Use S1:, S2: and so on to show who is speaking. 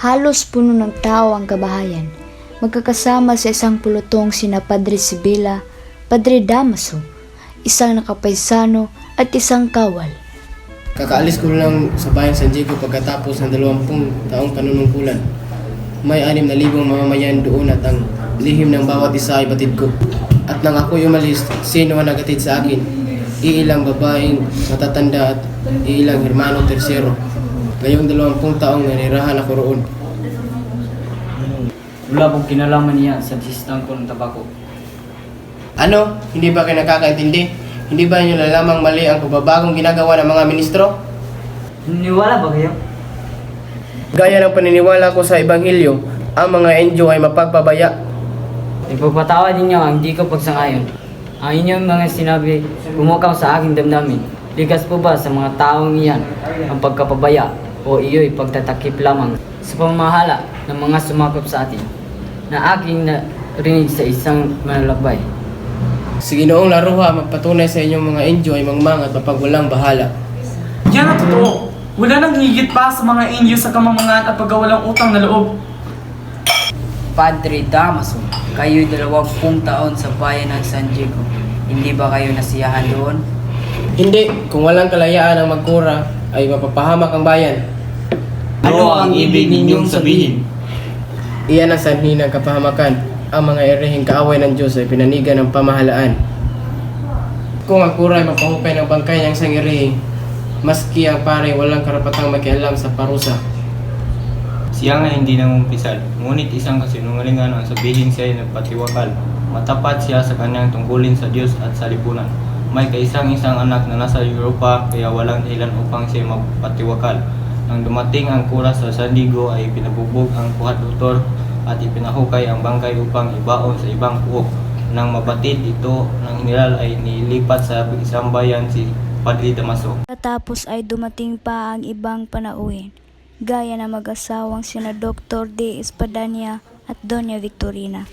S1: Halos puno ng tao ang kabahayan, magkakasama sa isang pulutong sina Padre Sibila, Padre Damaso, isang nakapaisano at isang kawal.
S2: Kakaalis ko lang sa bayan San Diego pagkatapos ng 20 taong panunungkulan. May 6,000 mamamayan doon at ang lihim ng bawat isa ay batid ko. At nang ako'y umalis, sino ang nagatid sa akin? Iilang babaeng matatanda at iilang hermano tersero. Ngayong 20 taong nanirahan ako roon.
S3: Wala pong kinalaman niya sa sistang ko ng tabako.
S2: Ano? Hindi ba kayo nakakaintindi? Hindi ba niyo nalamang mali ang pagbabagong ginagawa ng mga ministro?
S3: Niniwala ba kayo?
S2: Gaya ng paniniwala ko sa Ebanghelyo, ang mga NGO ay mapagpabaya.
S3: Ipagpatawad ninyo ang hindi ko pagsangayon. Ang inyong mga sinabi, bumukaw sa aking damdamin. Likas po ba sa mga taong iyan ang pagkapabaya o iyo'y pagtatakip lamang sa pamamahala ng mga sumakop sa atin na aking narinig sa isang manlalakbay?
S2: Si Ginoong Laruha magpatunay sa inyong mga NGO ay mangmang at mapagwalang bahala.
S4: Yan ang totoo. Wala nang higit pa sa mga inyo sa kamamangan at pagkawalang utang na loob.
S5: Padre Damaso, kayo'y 20 taon sa bayan ng San Diego. Hindi ba kayo nasiyahan doon?
S2: Hindi, kung walang kalayaan ang magkura, ay mapapahamak ang bayan.
S3: Ano ang ibig ninyong sabihin?
S2: Iyan ang sanhi ng kapahamakan. Ang mga erehing kaaway ng Diyos ay pinanigan ng pamahalaan. Kung ang kura ay mapahukay ng bangkay ng isang erehe, maski ang pare walang karapatang makialam sa parusa.
S6: Siya nga hindi nangumpisal, ngunit isang kasinungalingan ang sabihin siya ay nagpatiwakal. Matapat siya sa kanyang tungkulin sa Diyos at sa lipunan. May kaisang-isang anak na nasa Europa kaya walang dahilan upang siya magpatiwakal. Nang dumating ang kura sa San Diego ay pinabubog ang kuhat-doktor at ipinahukay ang bangkay upang ibaon sa ibang puok. Nang mabatid ito ng hinilal ay nilipat sa isang bayan si Padre Damaso.
S1: Katapos ay dumating pa ang ibang panauhin, gaya na mag-asawang sina Dr. De Espadanya at Doña Victorina.